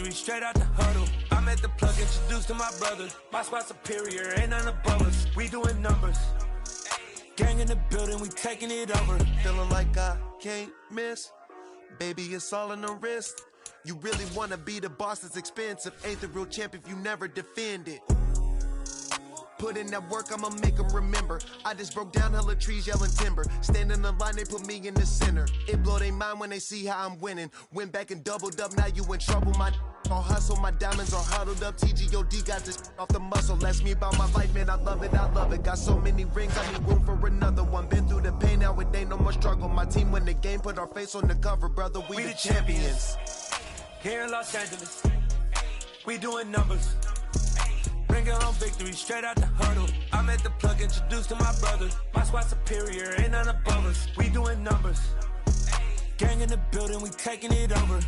victory straight out the huddle. I'm at the plug, introduced to my brother. My squad superior, ain't none above us. We doing numbers. Gang in the building, we taking it over. Feeling like I can't miss. Baby, it's all in the wrist. You really wanna be the boss, it's expensive. Ain't the real champ if you never defend it. Put in that work, I'ma make them remember. I just broke down hella trees, yelling timber. Stand in the line, they put me in the center. It blow their mind when they see how I'm winning. Went back and doubled up, now you in trouble. My all hustle, my diamonds are huddled up. TGOD got this off the muscle. That's me about my life, man, I love it, I love it. Got so many rings, I need room for another one. Been through the pain, now it ain't no more struggle. My team win the game, put our face on the cover. Brother, we the champions. Here in Los Angeles, we doing numbers. Bringing home victory straight out the huddle. I'm at the plug, introduced to my brother. My squad superior, ain't none above us. We doing numbers. Gang in the building, we taking it over.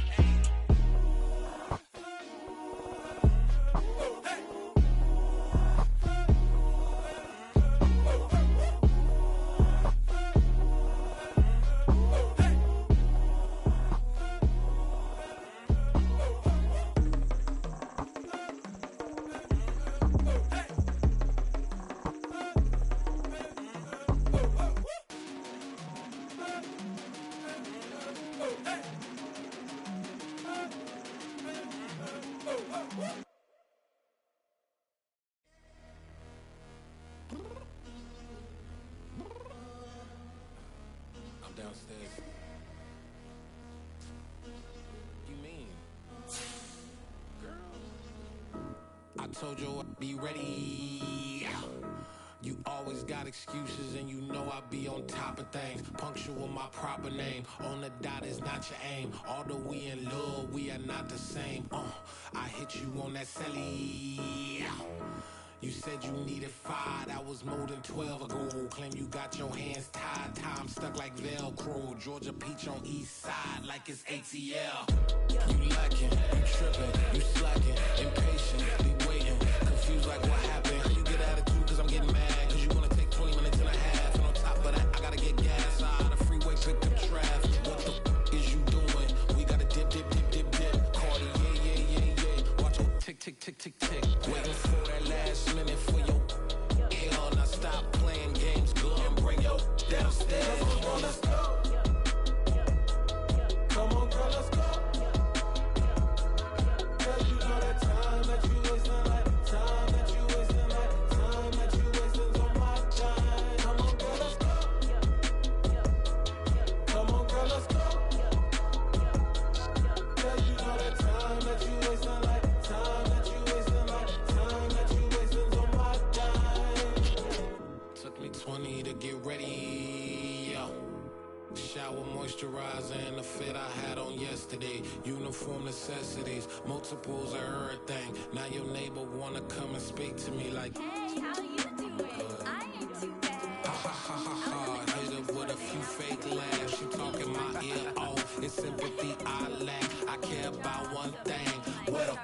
Downstairs. You mean? Girl, I told you I'd be ready. You always got excuses and you know I be on top of things. Punctual my proper name. On the dot is not your aim. Although we in love, we are not the same. I hit you on that celly. You said you needed 5, that was more than 12 ago. Claim you got your hands tied, time stuck like Velcro. Georgia Peach on east side like it's ATL. You lacking, you tripping, you slacking, impatient, be waiting, confused like what happened. How you get attitude cause I'm getting mad, cause you wanna take 20 minutes and a half. And on top of that, I gotta get gas out of the freeway, pick up traffic. What the is you doing? We gotta dip, dip, dip, dip, dip. Cardi, yeah. Watch your tick, tick, tick, tick, tick. Waiting for that last minute for your hell. Now stop playing games, go and bring your downstairs. Come on, let's go. Come on, girl, let's go. Girl, you know that time that you wasting, like time that you wasting, like time that you wasting on my time. Come on, girl, let's go. Come on, girl, let's go. Girl, you know that time that you wasting, like time that you wasting, like time that you wasting on my time. Took me 20 to get ready. Shower moisturizer and the fit I had on yesterday. Uniform necessities, multiples of everything. Now your neighbor wanna come and speak to me like, hey, how you doing? I ain't too bad. ha ha ha ha ha. Hit her with a few fake laughs. She talking my ear off. It's sympathy I lack. I care about one thing. What up?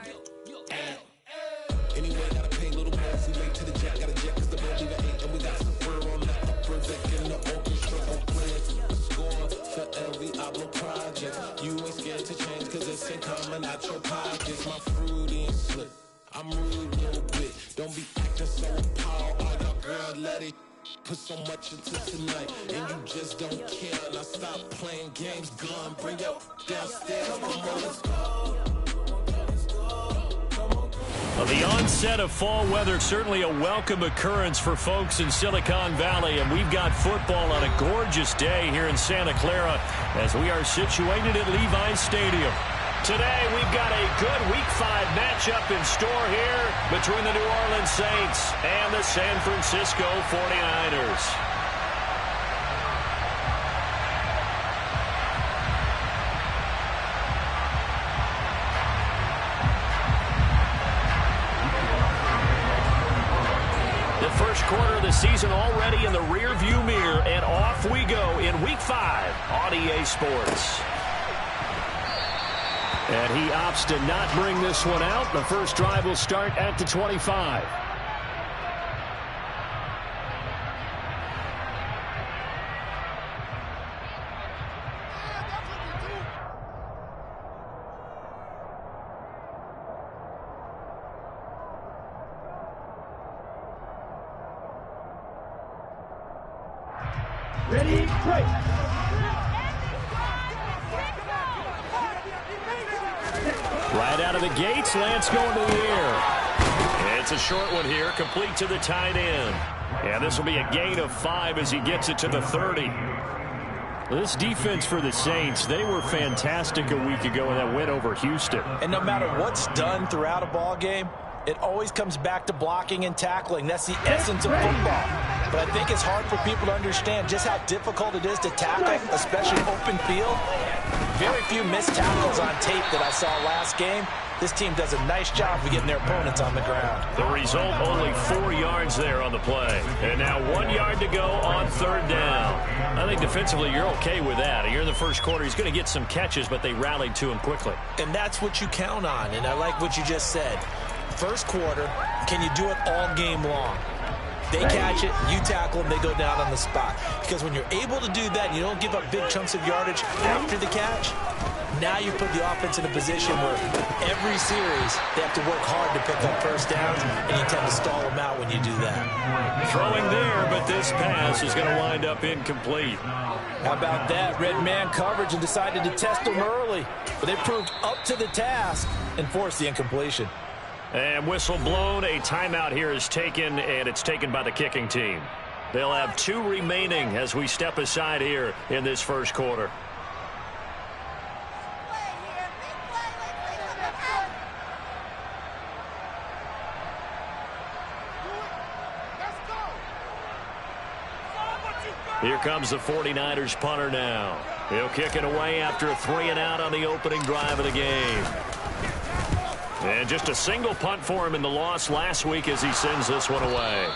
Anyway, gotta pay a little more. If we late to the jet, gotta jet cause the boat leave at 8. And we got some fur on the upper deck in the orchestra. Don't play it. Score for every album project. You ain't scared to change cause it's ain't coming out your pockets. My fruity and slip. I'm rude a little bit. Don't be acting so appalled. All y'all girl, let it put so much into tonight. And you just don't care. Now stop playing games. Gun, bring your downstairs. Come on, let's go. Well, the onset of fall weather, certainly a welcome occurrence for folks in Silicon Valley, and we've got football on a gorgeous day here in Santa Clara as we are situated at Levi's Stadium. Today, we've got a good Week 5 matchup in store here between the New Orleans Saints and the San Francisco 49ers. First quarter of the season already in the rear-view mirror, and off we go in Week 5 on EA Sports. And he opts to not bring this one out. The first drive will start at the 25. Ready, break. Right out of the gates, Lance going to the air. It's a short one here, complete to the tight end. And this will be a gain of 5 as he gets it to the 30. This defense for the Saints, they were fantastic a week ago in that win over Houston. And no matter what's done throughout a ball game, it always comes back to blocking and tackling. That's the essence of football. But I think it's hard for people to understand just how difficult it is to tackle, especially open field. Very few missed tackles on tape that I saw last game. This team does a nice job of getting their opponents on the ground. The result, only 4 yards there on the play. And now 1 yard to go on 3rd down. I think defensively you're okay with that. Here in the first quarter, he's going to get some catches, but they rallied to him quickly. And that's what you count on, and I like what you just said. First quarter, can you do it all game long? They catch it, you tackle them, they go down on the spot. Because when you're able to do that and you don't give up big chunks of yardage after the catch, now you put the offense in a position where every series they have to work hard to pick up first downs, and you tend to stall them out when you do that. Throwing there, but this pass is going to wind up incomplete. How about that? Red man coverage and decided to test them early. But they proved up to the task and forced the incompletion. And whistle blown, a timeout here is taken, and it's taken by the kicking team. They'll have 2 remaining as we step aside here in this first quarter. Here comes the 49ers punter now. He'll kick it away after a 3-and-out on the opening drive of the game. And just a single punt for him in the loss last week as he sends this one away.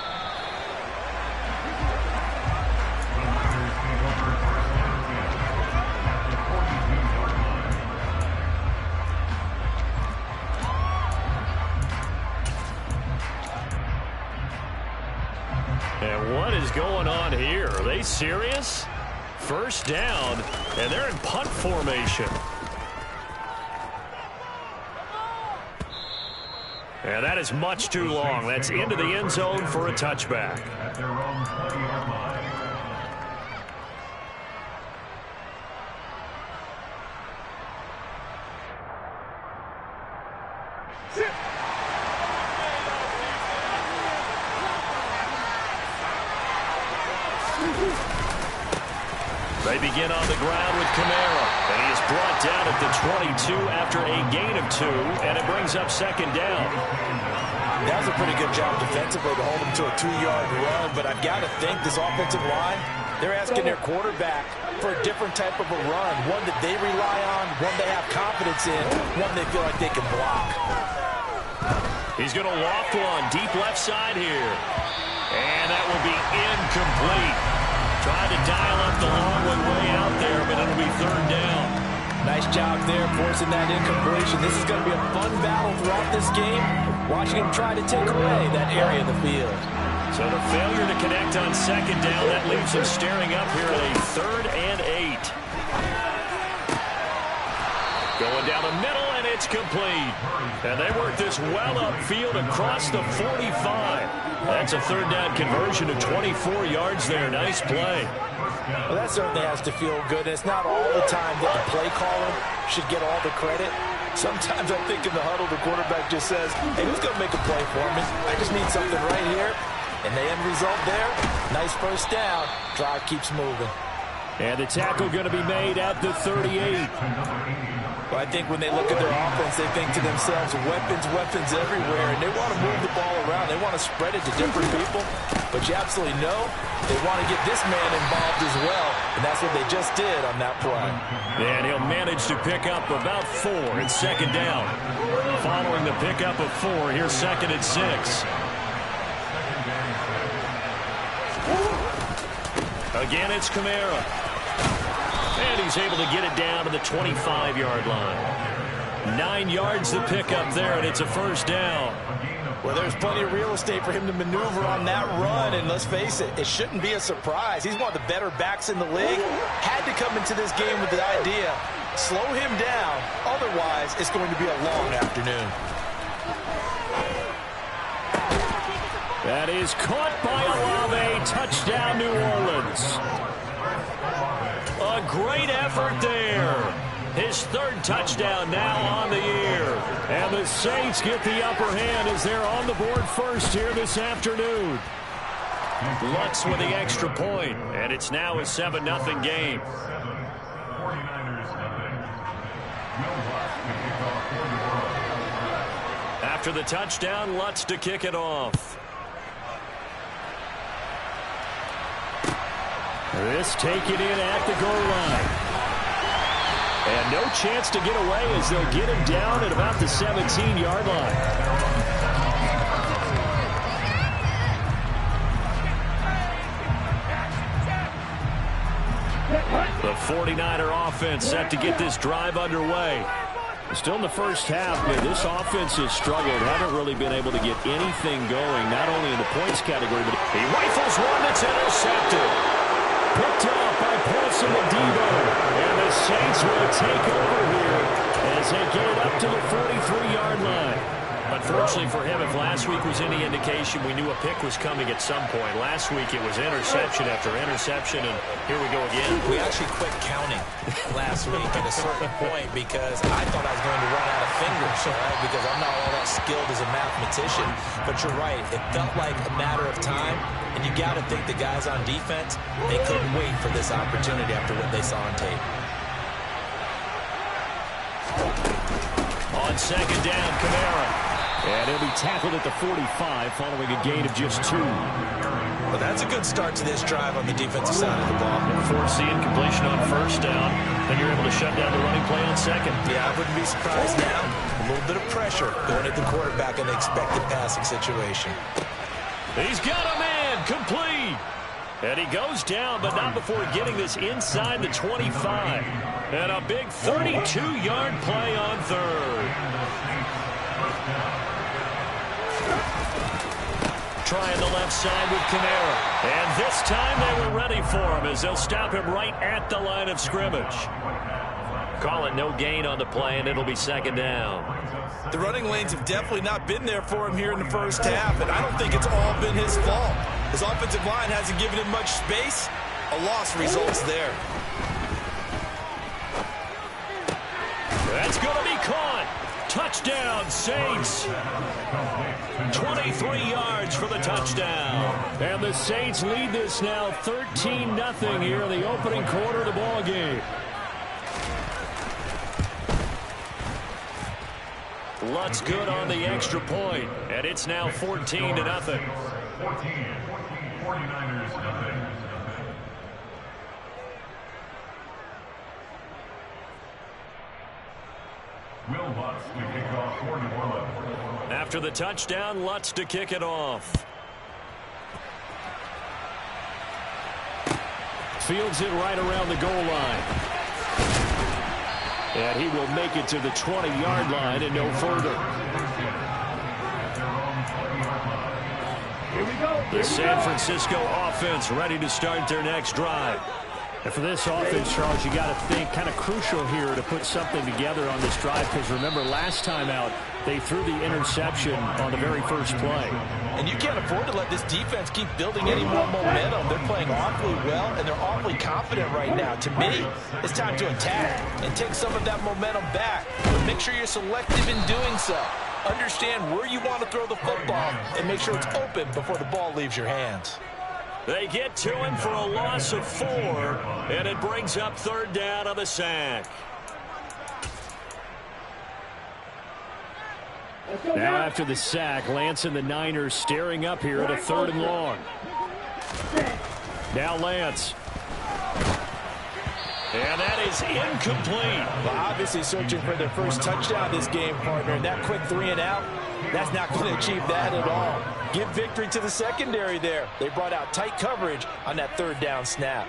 And what is going on here? Are they serious? First down, and they're in punt formation. And that is much too long. That's into the end zone for a touchback. They begin on the ground with Kamara, and he is brought down at the 22 after a gain of 2, and it brings up 2nd down. That was a pretty good job defensively to hold him to a 2-yard run, but I've got to think this offensive line, they're asking their quarterback for a different type of a run, one that they rely on, one they have confidence in, one they feel like they can block. He's going to loft one deep left side here, and that will be incomplete. Trying to dial up the long one way out there, but it'll be 3rd down. Nice job there forcing that incompletion. This is going to be a fun battle throughout this game, watching him try to take away that area of the field. So the failure to connect on 2nd down, that leaves him staring up here at a 3rd and 8. Going down the middle, and it's complete. And they work this well upfield across the 45. That's a 3rd down conversion of 24 yards there. Nice play. Well, that certainly has to feel good. And it's not all the time that the play caller should get all the credit. Sometimes I think in the huddle, the quarterback just says, hey, who's going to make a play for me? I just need something right here. And the end result there, nice first down. Drive keeps moving. And the tackle going to be made at the 38. Well, I think when they look at their offense, they think to themselves, weapons, weapons everywhere, and they want to move the ball around. They want to spread it to different people, but you absolutely know they want to get this man involved as well, and that's what they just did on that play. And he'll manage to pick up about 4 in 2nd down. Following the pickup of 4, here's 2nd and 6. Again, it's Kamara. And he's able to get it down to the 25-yard line. 9 yards to pick up there, and it's a 1st down. Well, there's plenty of real estate for him to maneuver on that run, and let's face it, it shouldn't be a surprise. He's one of the better backs in the league. Had to come into this game with the idea, slow him down, otherwise it's going to be a long afternoon. That is caught by Olave. Touchdown, New Orleans. A great effort there. His third touchdown now on the year. And the Saints get the upper hand as they're on the board first here this afternoon. Lutz with the extra point, and it's now a 7-0 game. After the touchdown, Lutz to kick it off. This taken in at the goal line. And no chance to get away as they'll get him down at about the 17-yard line. The 49er offense set to get this drive underway. Still in the first half, but this offense has struggled. Haven't really been able to get anything going, not only in the points category, but he rifles one that's intercepted. Picked off by Paulson Adebo. And the Saints will take over here as they get it up to the 43-yard line. Unfortunately for him, if last week was any indication, we knew a pick was coming at some point. Last week it was interception after interception, and here we go again. We actually quit counting last week at a certain point because I thought I was going to run out of fingers, right? Because I'm not all that skilled as a mathematician. But you're right. It felt like a matter of time, and you got to think the guys on defense, they couldn't wait for this opportunity after what they saw on tape. On second down, Kamara. And he'll be tackled at the 45 following a gain of just 2. Well, that's a good start to this drive on the defensive side of the ball. Force the incompletion on first down. Then you're able to shut down the running play on second. Yeah, I wouldn't be surprised now. A little bit of pressure going at the quarterback in the expected passing situation. He's got a man complete. And he goes down, but not before getting this inside the 25. And a big 32-yard play on third. Trying the left side with Kamara. And this time they were ready for him as they'll stop him right at the line of scrimmage. Call it no gain on the play, and it'll be second down. The running lanes have definitely not been there for him here in the first half, and I don't think it's all been his fault. His offensive line hasn't given him much space. A loss results there. That's going to be caught. Touchdown, Saints. 23 yards for the touchdown. And the Saints lead this now 13-0 here in the opening quarter of the ball game. Lutz good on the extra point, and it's now 14-0. 49ers nothing. Will Lutz to kick off for New Orleans. After the touchdown, Lutz to kick it off. Fields it right around the goal line. And he will make it to the 20-yard line and no further. The San Francisco offense ready to start their next drive. And for this offense, Charles, you got to think kind of crucial here to put something together on this drive, because remember last time out they threw the interception on the very first play. And you can't afford to let this defense keep building any more momentum. They're playing awfully well, and they're awfully confident right now. To me, it's time to attack and take some of that momentum back. But make sure you're selective in doing so. Understand where you want to throw the football and make sure it's open before the ball leaves your hands. They get to him for a loss of 4, and it brings up third down on the sack. Now after the sack, Lance and the Niners staring up here at a 3rd and long. Now Lance. And that is incomplete. Well, obviously searching for their first touchdown this game, partner. And that quick 3 and out, that's not going to achieve that at all. Give victory to the secondary there. They brought out tight coverage on that 3rd down snap.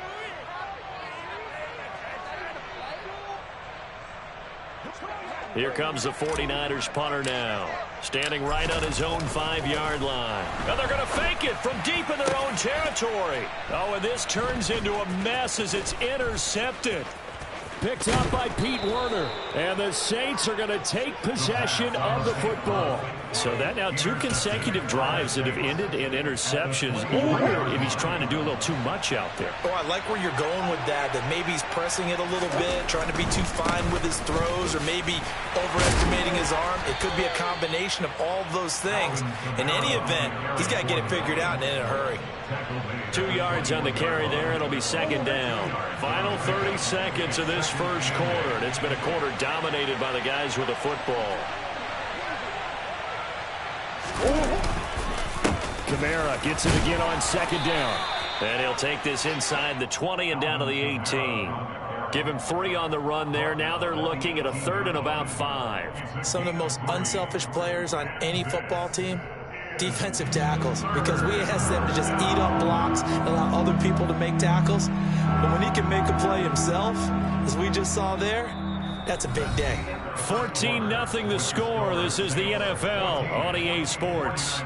Here comes the 49ers punter now. Standing right on his own 5-yard line. And they're going to fake it from deep in their own territory. Oh, and this turns into a mess as it's intercepted. picked up by Pete Werner. And the Saints are going to take possession of the football. So that now 2 consecutive drives that have ended in interceptions. You wonder if he's trying to do a little too much out there. Oh, I like where you're going with that maybe he's pressing it a little bit, trying to be too fine with his throws, or maybe overestimating his arm. It could be a combination of all of those things. In any event, he's got to get it figured out and in a hurry. 2 yards on the carry there. It'll be second down. Final 30 seconds of this first quarter, and it's been a quarter dominated by the guys with the football. Kamara gets it again on second down. And he'll take this inside the 20 and down to the 18. Give him 3 on the run there. Now they're looking at a 3rd and about 5. Some of the most unselfish players on any football team, defensive tackles, because we ask them to just eat up blocks and allow other people to make tackles. But when he can make a play himself, as we just saw there, that's a big day. 14-0 the score. This is the NFL on EA Sports.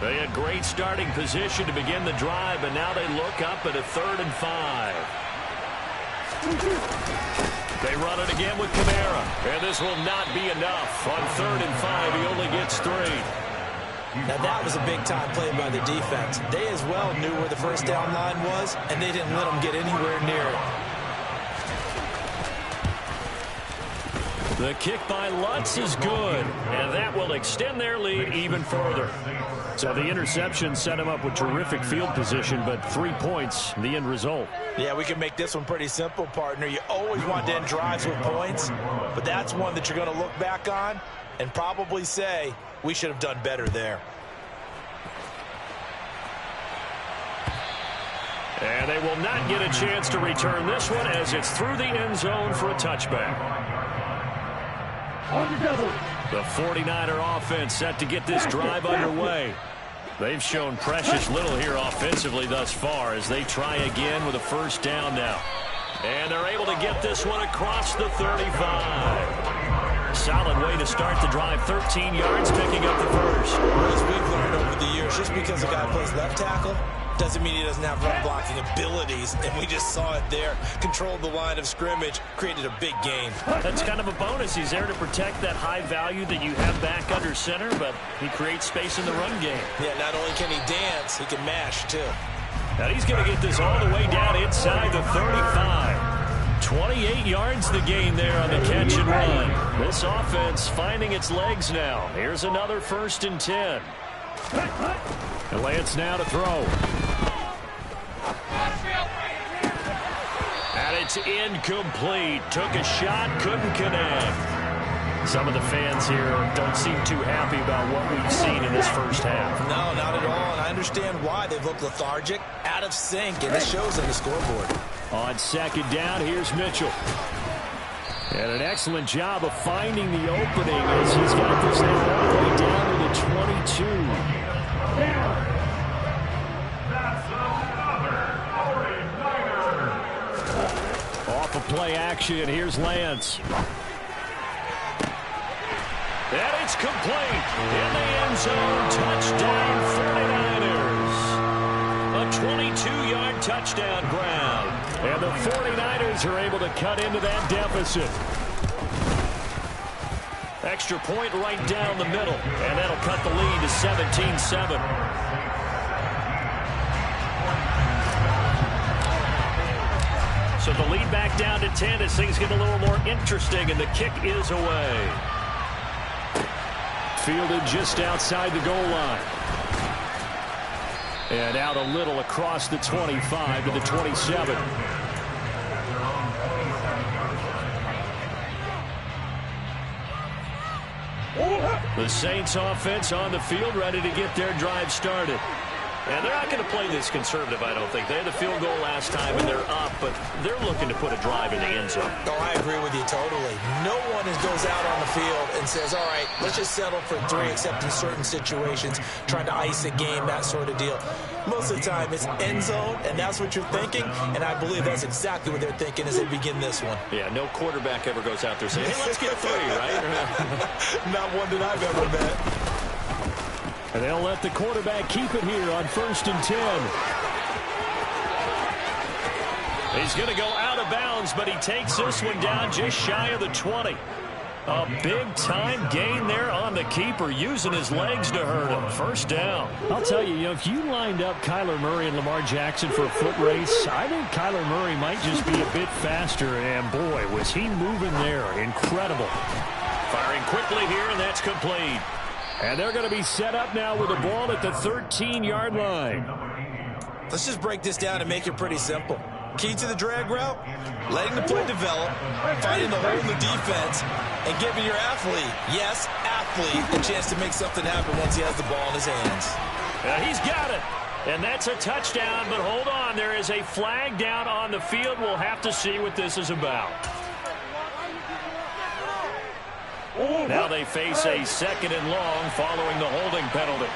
They had great starting position to begin the drive, but now they look up at a 3rd and 5. They run it again with Kamara, and this will not be enough. On 3rd and 5, he only gets 3. Now that was a big-time play by the defense. They as well knew where the first down line was, and they didn't let them get anywhere near it. The kick by Lutz is good, and that will extend their lead even further. So the interception set him up with terrific field position, but 3 points, the end result. Yeah, we can make this one pretty simple, partner. You always want to end drives with points, but that's one that you're going to look back on and probably say, we should have done better there. And they will not get a chance to return this one as it's through the end zone for a touchback. The 49er offense set to get this drive underway. They've shown precious little here offensively thus far as they try again with a first down now. And they're able to get this one across the 35. Solid way to start the drive. 13 yards, picking up the first. As we've learned over the years, just because a guy plays left tackle doesn't mean he doesn't have run blocking abilities, and we just saw it there. Controlled the line of scrimmage, created a big gain. That's kind of a bonus. He's there to protect that high value that you have back under center, but he creates space in the run game. Yeah, not only can he dance, he can mash, too. Now he's going to get this all the way down inside the 35. 28 yards the gain there on the catch and run. This offense finding its legs now. Here's another 1st and 10. And Lance now to throw. And it's incomplete. Took a shot, couldn't connect. Some of the fans here don't seem too happy about what we've seen in this first half. No, not at all, and I understand why. They've looked lethargic, out of sync, and it shows on the scoreboard. On second down, here's Mitchell. And an excellent job of finding the opening as he's got this now all the way down to the 22. Off of play action, here's Lance. And it's complete. In the end zone, touchdown 49ers. A 22-yard touchdown ground. And the 49ers are able to cut into that deficit. Extra point right down the middle. And that'll cut the lead to 17-7. So the lead back down to 10 as things get a little more interesting, and the kick is away. Fielded just outside the goal line. And out a little across the 25 to the 27. The Saints offense on the field ready to get their drive started. And they're not going to play this conservative, I don't think. They had the field goal last time, and they're up, but they're looking to put a drive in the end zone. Oh, I agree with you totally. No one goes out on the field and says, all right, let's just settle for 3, except in certain situations, trying to ice a game, that sort of deal. Most of the time, it's end zone, and that's what you're thinking, and I believe that's exactly what they're thinking as they begin this one. Yeah, no quarterback ever goes out there saying, hey, let's get 3, right? Not one that I've ever met. And they'll let the quarterback keep it here on 1st and 10. He's going to go out of bounds, but he takes this one down just shy of the 20. A big-time gain there on the keeper, using his legs to hurt him. 1st down. I'll tell you, if you lined up Kyler Murray and Lamar Jackson for a foot race, I think Kyler Murray might just be a bit faster. And, boy, was he moving there. Incredible. Firing quickly here, and that's complete. And they're going to be set up now with the ball at the 13-yard line. Let's just break this down and make it pretty simple. Key to the drag route, letting the play develop, finding the hole in the defense, and giving your athlete, yes, athlete, a chance to make something happen once he has the ball in his hands. He's got it. And that's a touchdown, but hold on. There is a flag down on the field. We'll have to see what this is about. Now they face a 2nd and long following the holding penalty.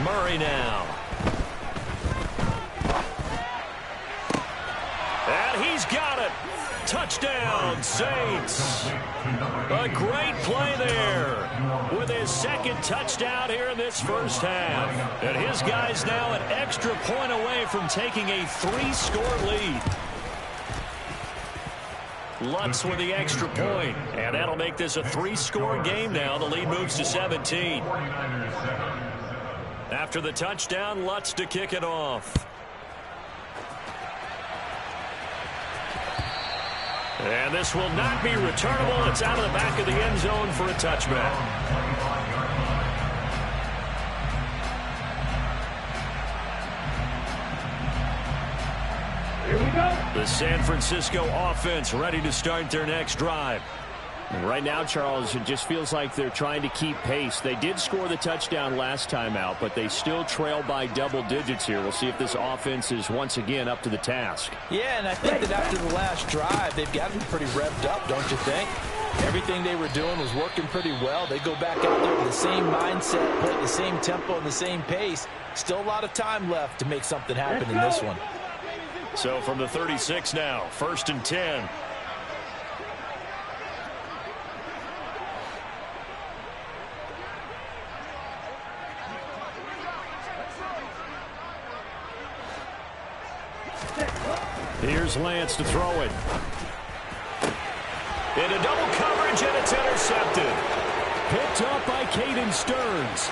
Murray now. And he's got it. Touchdown, Saints. A great play there with his 2nd touchdown here in this 1st half. And his guy's now an extra point away from taking a 3-score lead. Lutz with the extra point, and that'll make this a 3-score game now. The lead moves to 17. After the touchdown, Lutz to kick it off. And this will not be returnable. It's out of the back of the end zone for a touchback. Here we go. The San Francisco offense ready to start their next drive. And right now, Charles, it just feels like they're trying to keep pace. They did score the touchdown last time out, but they still trail by double digits here. We'll see if this offense is once again up to the task. Yeah, and I think that after the last drive, they've gotten pretty revved up, don't you think? Everything they were doing was working pretty well. They go back out there with the same mindset, play at the same tempo and the same pace. Still a lot of time left to make something happen in this one. So from the 36 now, 1st and 10. Here's Lance to throw it. Into double coverage, and it's intercepted. Picked up by Caden Stearns.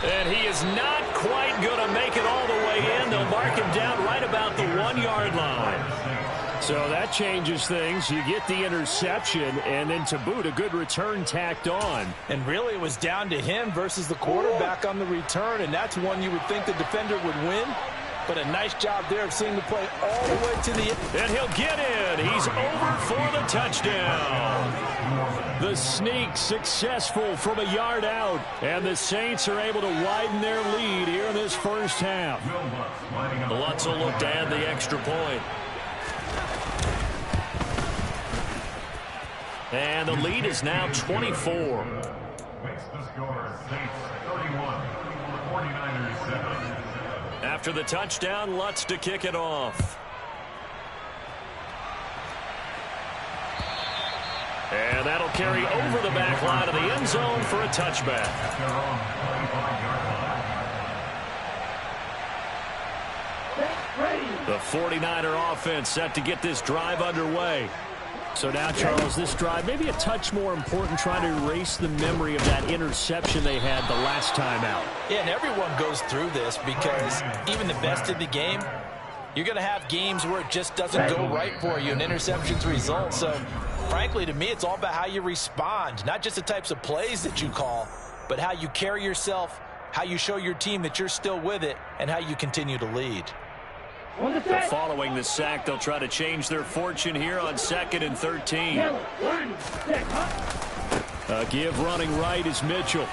And he is not quite going to make it all the way in. They'll mark him down right about the 1-yard line. So that changes things. You get the interception, and then to boot, a good return tacked on. And really, it was down to him versus the quarterback on the return, and that's one you would think the defender would win. But a nice job there of seeing the play all the way to the end. And he'll get in. He's over for the touchdown. The sneak successful from a yard out. And the Saints are able to widen their lead here in this 1st half. Lutz will look to add the extra point. And the lead is now 24. Makes the score Saints 31, 49ers 7. After the touchdown, Lutz to kick it off. And that'll carry over the back line of the end zone for a touchback. The 49er offense set to get this drive underway. So now, Charles, this drive maybe a touch more important, trying to erase the memory of that interception they had the last time out. Yeah, and everyone goes through this because even the best in the game, you're going to have games where it just doesn't go right for you and interceptions result. So, frankly, to me, it's all about how you respond, not just the types of plays that you call, but how you carry yourself, how you show your team that you're still with it, and how you continue to lead. But following the sack, they'll try to change their fortune here on 2nd and 13. A give running right is Mitchell.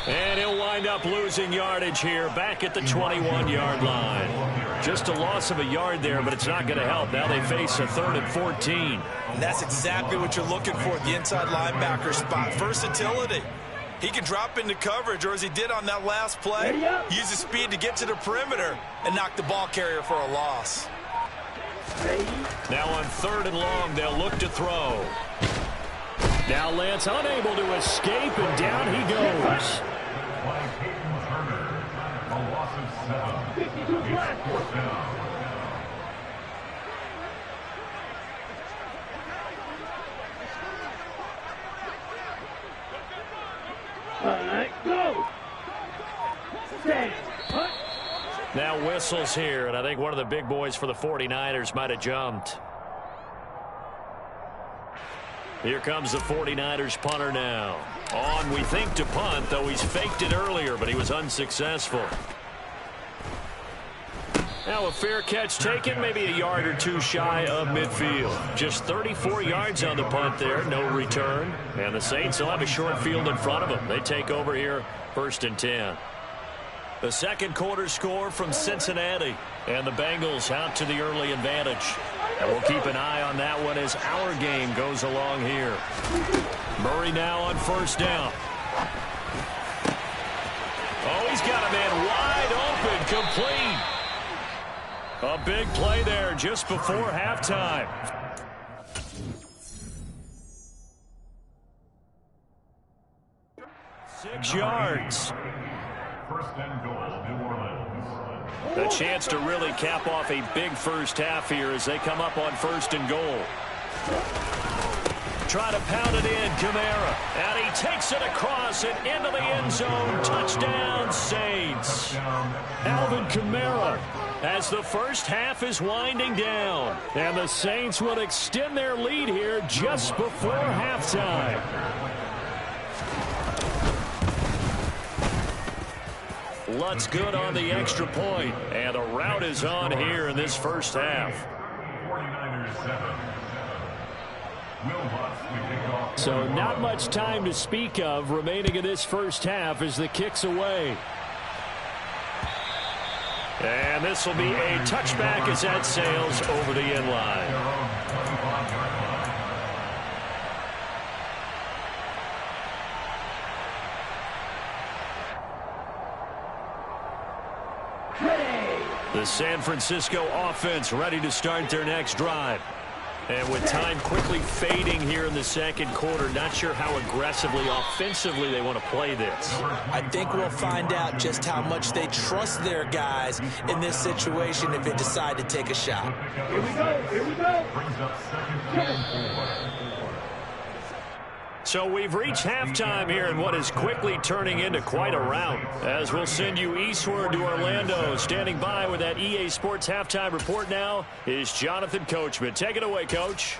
And he'll wind up losing yardage here back at the 21-yard line. Just a loss of a yard there, but it's not going to help. Now they face a 3rd and 14. And that's exactly what you're looking for at the inside linebacker spot. Versatility. He can drop into coverage, or as he did on that last play, use his speed to get to the perimeter and knock the ball carrier for a loss. Now on 3rd and long, they'll look to throw. Now Lance unable to escape, and down he goes. By Peyton Turner, a loss of 7. It's 4th down. Now whistles here, and I think one of the big boys for the 49ers might have jumped. Here comes the 49ers punter now. On, we think, to punt, though he's faked it earlier, but he was unsuccessful. Now a fair catch taken, maybe a yard or two shy of midfield. Just 34 yards on the punt there, no return. And the Saints will have a short field in front of them. They take over here, 1st and 10. The second quarter score from Cincinnati. And the Bengals out to the early advantage. And we'll keep an eye on that one as our game goes along here. Murray now on 1st down. Oh, he's got a man wide open, complete. A big play there just before halftime. Six yards. 1st and goal, New Orleans. A chance to really cap off a big first half here as they come up on 1st and goal. Try to pound it in, Kamara. And he takes it across and into the end zone. Touchdown, Saints. Alvin Kamara as the first half is winding down. And the Saints will extend their lead here just before halftime. Lutz good on the extra point. And the route is on here in this first half. 49ers 7. Will Lutz to kick off. So not much time to speak of remaining in this first half as the kick's away. And this will be a touchback as that sails over the end line. The San Francisco offense ready to start their next drive. And with time quickly fading here in the second quarter, not sure how aggressively, offensively they want to play this. I think we'll find out just how much they trust their guys in this situation if they decide to take a shot. Here we go. Brings up 2nd and 4. So we've reached halftime here in what is quickly turning into quite a rout. As we'll send you eastward to Orlando. Standing by with that EA Sports halftime report now is Jonathan Coachman. Take it away, Coach.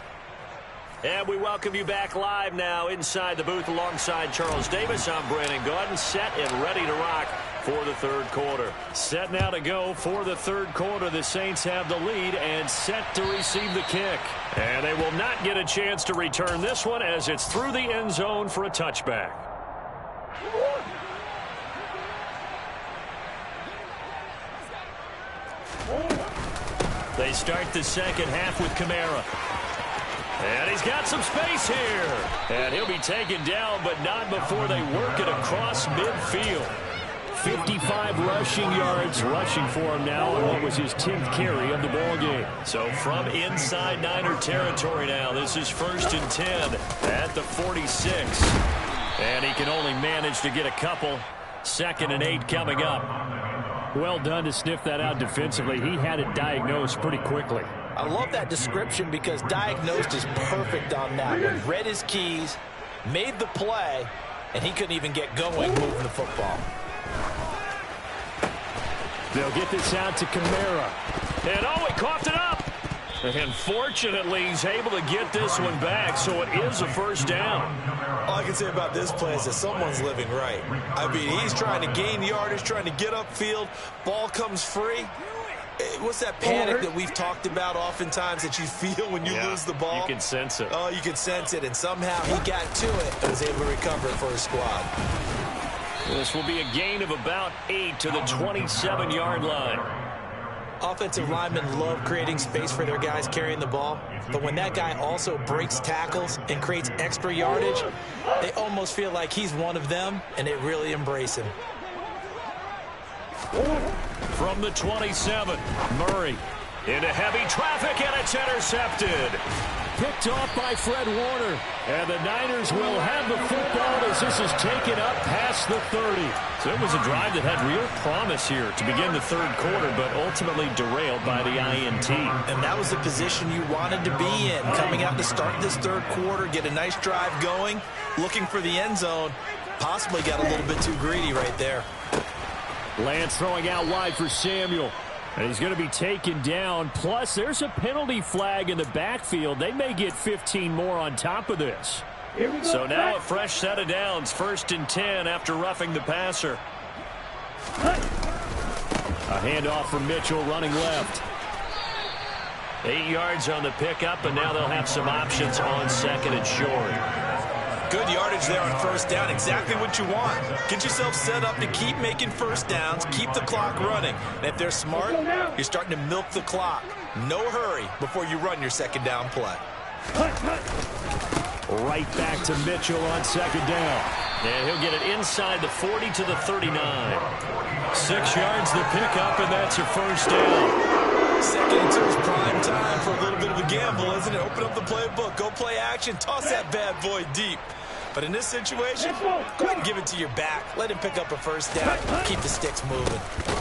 And we welcome you back live now inside the booth alongside Charles Davis. I'm Brandon Gaudin, set and ready to rock for the third quarter. Set now to go for the third quarter. The Saints have the lead and set to receive the kick. And they will not get a chance to return this one as it's through the end zone for a touchback. They start the second half with Kamara. And he's got some space here. And he'll be taken down, but not before they work it across midfield. 55 rushing yards rushing for him now on what was his 10th carry of the ball game. So from inside Niner territory now, this is 1st and 10 at the 46. And he can only manage to get a couple. 2nd and 8 coming up. Well done to sniff that out defensively. He had it diagnosed pretty quickly. I love that description because diagnosed is perfect on that one. Read his keys, made the play, and he couldn't even get going moving the football. They'll get this out to Kamara. And oh, he coughed it up. And fortunately, he's able to get this one back, so it is a first down. All I can say about this play is that someone's living right. I mean, he's trying to gain yardage, trying to get upfield. Ball comes free. What's that panic that we've talked about oftentimes that you feel when you lose the ball? You can sense it. Oh, you can sense it, and somehow he got to it and was able to recover it for his squad. This will be a gain of about 8 to the 27-yard line. Offensive linemen love creating space for their guys carrying the ball, but when that guy also breaks tackles and creates extra yardage, they almost feel like he's one of them, and they really embrace him. From the 27, Murray. Into heavy traffic, and it's intercepted. Picked off by Fred Warner. And the Niners will have the football as this is taken up past the 30. So it was a drive that had real promise here to begin the third quarter, but ultimately derailed by the INT. And that was the position you wanted to be in. Coming out to start this third quarter, get a nice drive going, looking for the end zone. Possibly got a little bit too greedy right there. Lance throwing out wide for Samuel. And he's going to be taken down. Plus, there's a penalty flag in the backfield. They may get 15 more on top of this. So now a fresh set of downs. 1st and 10 after roughing the passer. A handoff from Mitchell running left. 8 yards on the pickup, and now they'll have some options on 2nd and short. Good yardage there on first down. Exactly what you want. Get yourself set up to keep making first downs, keep the clock running. And if they're smart, you're starting to milk the clock. No hurry before you run your 2nd down play. Right back to Mitchell on 2nd down. And he'll get it inside the 40 to the 39. 6 yards the pickup, and that's a first down. 2nd and 2 is prime time for a little bit of a gamble, isn't it? Open up the playbook, go play action, toss that bad boy deep. But in this situation, go ahead and give it to your back. Let him pick up a first down. Keep the sticks moving.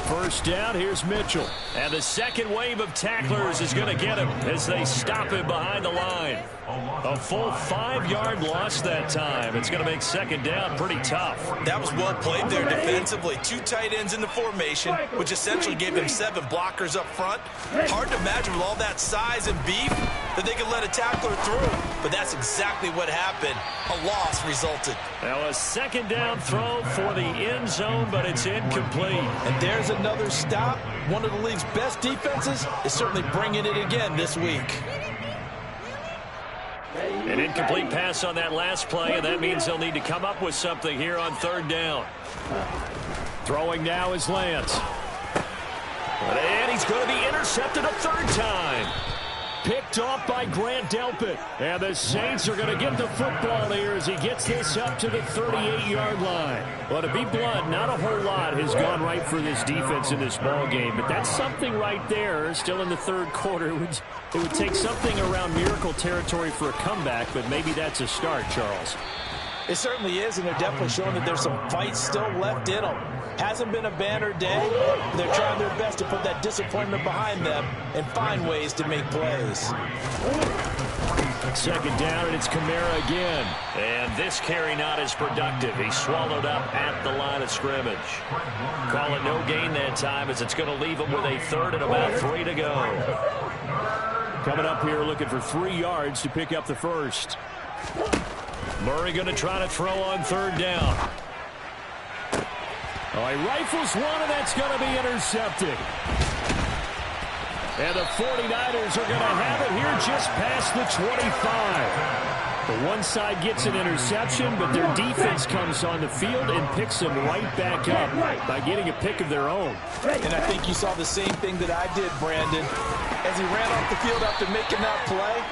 First down, here's Mitchell. And the second wave of tacklers is going to get him as they stop him behind the line. A full 5-yard loss that time. It's going to make 2nd down pretty tough. That was well played there defensively. 2 tight ends in the formation, which essentially gave them 7 blockers up front. Hard to imagine with all that size and beef that they could let a tackler through. But that's exactly what happened. A loss resulted. Now a 2nd down throw for the end zone, but it's incomplete. And there's another stop. One of the league's best defenses is certainly bringing it again this week. An incomplete pass on that last play, and that means they'll need to come up with something here on 3rd down. Throwing now is Lance. And he's going to be intercepted a 3rd time. Picked off by Grant Delpit. And the Saints are going to get the football here as he gets this up to the 38-yard line. Well, to be blunt, not a whole lot has gone right for this defense in this ball game, but that's something right there. Still in the third quarter. It would take something around miracle territory for a comeback, but maybe that's a start, Charles. It certainly is, and they're definitely showing that there's some fight still left in them. Hasn't been a banner day. They're trying their best to put that disappointment behind them and find ways to make plays. 2nd down, and it's Kamara again. And this carry not as productive. He's swallowed up at the line of scrimmage. Call it no gain that time as it's going to leave him with a 3rd and about 3 to go. Coming up here looking for 3 yards to pick up the first. Murray going to try to throw on 3rd down. Oh, he rifles one, and that's going to be intercepted. And the 49ers are going to have it here just past the 25. The one side gets an interception, but their defense comes on the field and picks them right back up by getting a pick of their own. And I think you saw the same thing that I did, Brandon. As he ran off the field after making that play,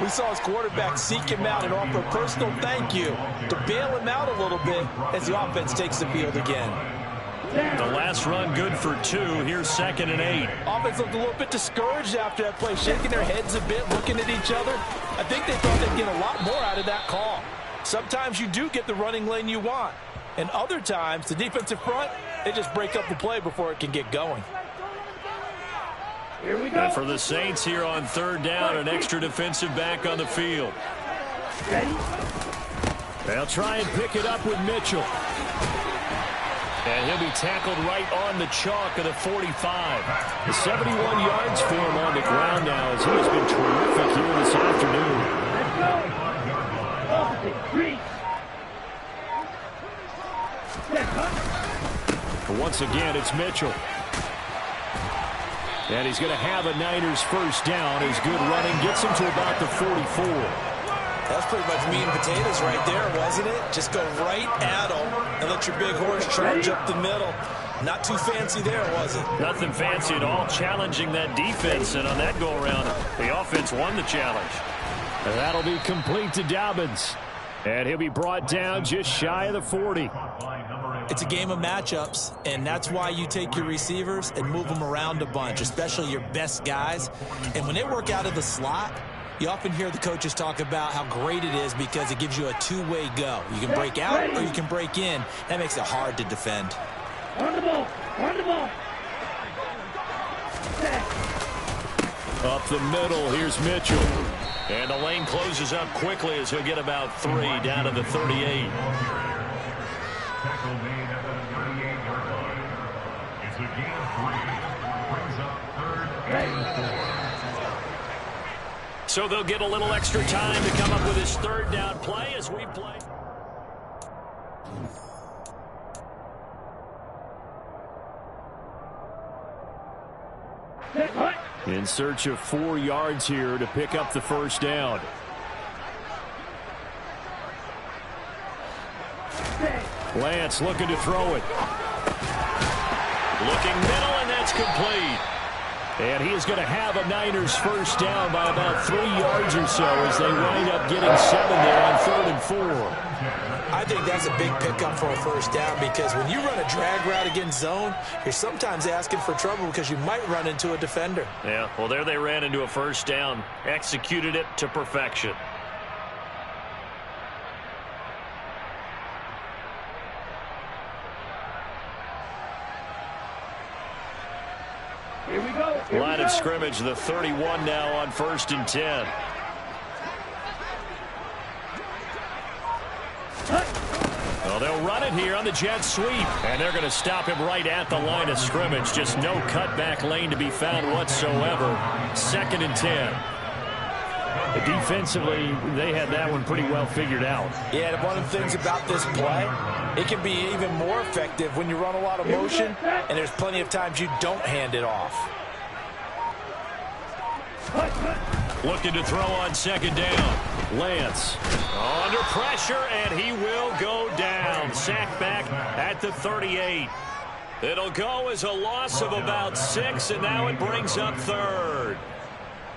we saw his quarterback seek him out and offer a personal thank you to bail him out a little bit as the offense takes the field again. The last run good for 2. Here's 2nd and 8. Offense looked a little bit discouraged after that play, shaking their heads a bit, looking at each other. I think they thought they'd get a lot more out of that call. Sometimes you do get the running lane you want. And other times, the defensive front, they just break up the play before it can get going. Here we go. And for the Saints here on 3rd down, an extra defensive back on the field. They'll try and pick it up with Mitchell. And he'll be tackled right on the chalk of the 45. The 71 yards for him on the ground now as he has been terrific here this afternoon. But once again, it's Mitchell. And he's going to have a Niners first down. His good running gets him to about the 44. That's pretty much meat and potatoes right there, wasn't it? Just go right at them and let your big horse charge up the middle. Not too fancy there, was it? Nothing fancy at all, challenging that defense. And on that go-around, the offense won the challenge. And that'll be complete to Dobbins. And he'll be brought down just shy of the 40. It's a game of matchups, and that's why you take your receivers and move them around a bunch, especially your best guys. And when they work out of the slot, you often hear the coaches talk about how great it is because it gives you a two-way go. You can break out or you can break in. That makes it hard to defend. Run the ball. Run the ball. Up the middle, here's Mitchell. And the lane closes up quickly as he'll get about 3 down to the 38. Tackle made at the 38-yard line. It's a gain of 3. Brings up 3rd and 4. So they'll get a little extra time to come up with his 3rd down play as we play. In search of 4 yards here to pick up the 1st down. Lance looking to throw it. Looking middle, and that's complete. And he is going to have a Niners 1st down by about 3 yards or so as they wind up getting 7 there on 3rd and 4. I think that's a big pickup for a 1st down because when you run a drag route against zone, you're sometimes asking for trouble because you might run into a defender. Yeah, well, there they ran into a 1st down, executed it to perfection. Here we go. Line of scrimmage, the 31 now on 1st and 10. Well, they'll run it here on the jet sweep, and they're going to stop him right at the line of scrimmage. Just no cutback lane to be found whatsoever. 2nd and 10. Defensively, they had that one pretty well figured out. Yeah, and one of the things about this play, it can be even more effective when you run a lot of motion, and there's plenty of times you don't hand it off. Looking to throw on 2nd down. Lance under pressure, and he will go down. Sacked back at the 38. It'll go as a loss of about 6, and now it brings up 3rd.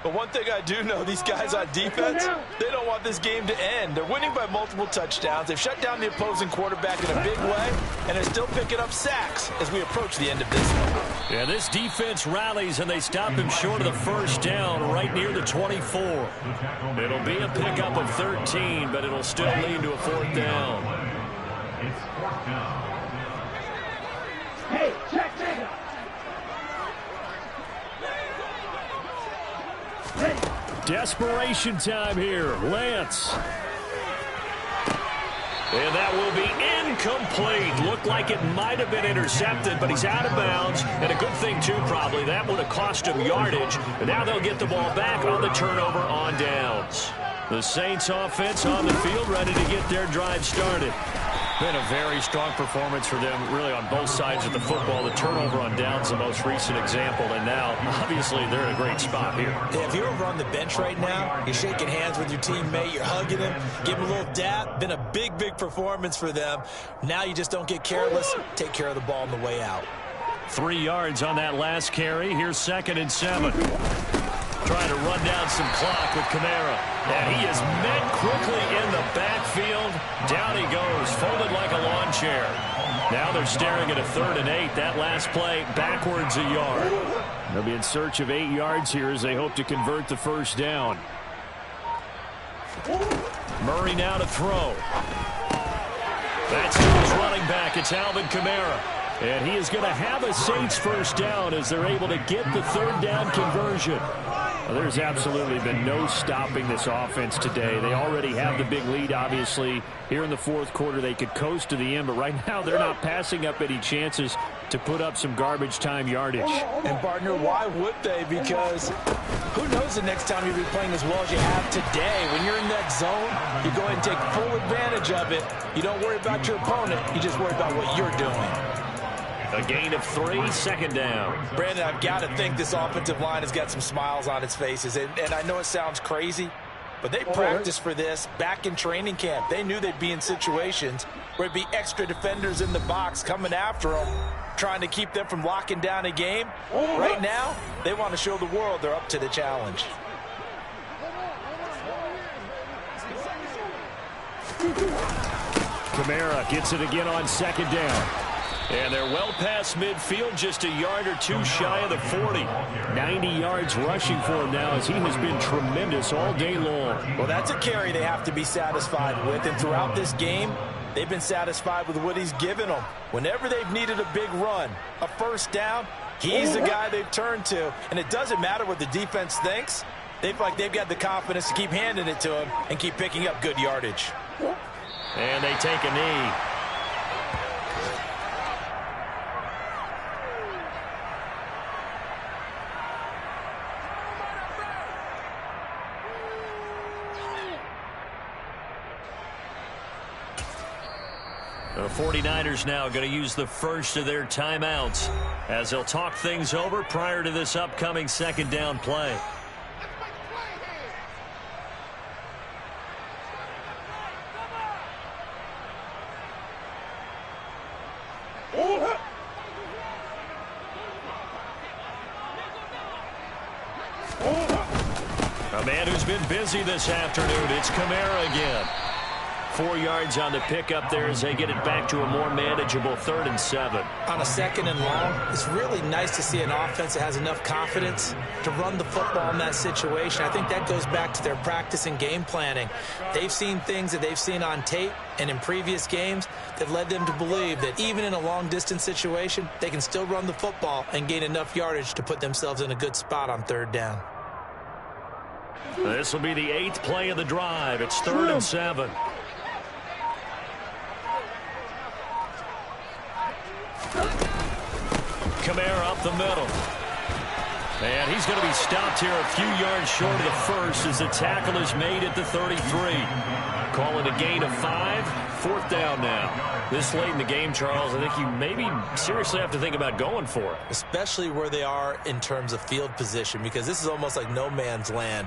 But one thing I do know, these guys on defense, they don't want this game to end. They're winning by multiple touchdowns. They've shut down the opposing quarterback in a big way, and they're still picking up sacks as we approach the end of this one. Yeah, this defense rallies, and they stop him short of the 1st down right near the 24. It'll be a pickup of 13, but it'll still lead to a 4th down. It's 4th down. Hey, check. Desperation time here. Lance. And that will be incomplete. Looked like it might have been intercepted, but he's out of bounds. And a good thing, too, probably. That would have cost him yardage. And now they'll get the ball back on the turnover on downs. The Saints offense on the field, ready to get their drive started. Been a very strong performance for them, really, on both sides of the football. The turnover on downs, the most recent example, and now, obviously, they're in a great spot here. Yeah, if you're over on the bench right now, you're shaking hands with your teammate, you're hugging him, give him a little dap. Been a big, big performance for them. Now you just don't get careless. Take care of the ball on the way out. 3 yards on that last carry. Here's 2nd and 7. Trying to run down some clock with Kamara. And he is met quickly in the backfield. Down he goes, folded like a lawn chair. Now they're staring at a 3rd and 8. That last play, backwards a yard. They'll be in search of 8 yards here as they hope to convert the 1st down. Murray now to throw. That's to his running back. It's Alvin Kamara. And he is going to have a Saints 1st down as they're able to get the 3rd down conversion. Well, there's absolutely been no stopping this offense today. They already have the big lead, obviously. Here in the 4th quarter, they could coast to the end, but right now they're not passing up any chances to put up some garbage time yardage. And, partner, why would they? Because who knows the next time you'll be playing as well as you have today. When you're in that zone, you go ahead and take full advantage of it. You don't worry about your opponent. You just worry about what you're doing. A gain of 3, 2nd down. Brandon, I've got to think this offensive line has got some smiles on its faces. And I know it sounds crazy, but they practiced for this back in training camp. They knew they'd be in situations where it'd be extra defenders in the box coming after them, trying to keep them from locking down a game. Right now, they want to show the world they're up to the challenge. Kamara gets it again on second down. And they're well past midfield, just a yard or two shy of the 40. 90 yards rushing for him now as he has been tremendous all day long. Well, that's a carry they have to be satisfied with. And throughout this game, they've been satisfied with what he's given them. Whenever they've needed a big run, a first down, he's the guy they've turned to. And it doesn't matter what the defense thinks. They feel like they've got the confidence to keep handing it to him and keep picking up good yardage. And they take a knee. The 49ers now going to use the first of their timeouts as they'll talk things over prior to this upcoming second down play. A man who's been busy this afternoon, it's Kamara again. 4 yards on the pickup there as they get it back to a more manageable 3rd and 7. On a 2nd and long, it's really nice to see an offense that has enough confidence to run the football in that situation. I think that goes back to their practice and game planning. They've seen things that they've seen on tape and in previous games that led them to believe that even in a long-distance situation, they can still run the football and gain enough yardage to put themselves in a good spot on 3rd down. This will be the 8th play of the drive. It's 3rd and 7. Kamara up the middle. And he's going to be stopped here a few yards short of the first as the tackle is made at the 33. Call it a gain of 5. 4th down now. This late in the game, Charles, I think you maybe seriously have to think about going for it. Especially where they are in terms of field position, because this is almost like no man's land.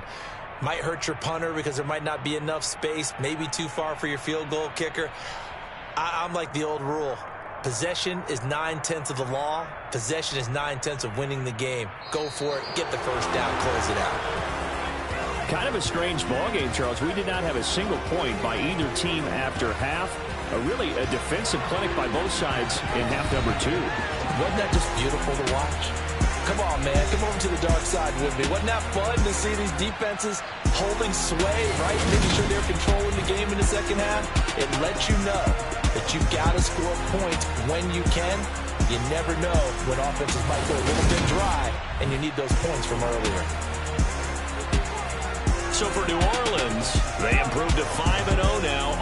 Might hurt your punter because there might not be enough space, maybe too far for your field goal kicker. I'm like the old rule. Possession is 9/10 of the law. Possession is 9/10 of winning the game. Go for it. Get the first down. Close it out. Kind of a strange ball game, Charles. We did not have a single point by either team after half. Really a defensive clinic by both sides in half number 2. Wasn't that just beautiful to watch? Come on, man. Come over to the dark side with me. Wasn't that fun to see these defenses holding sway, right? Making sure they're controlling the game in the second half. It lets you know that you've got to score points when you can. You never know when offenses might go a little bit dry, and you need those points from earlier. So for New Orleans, they improved to 5-0 now.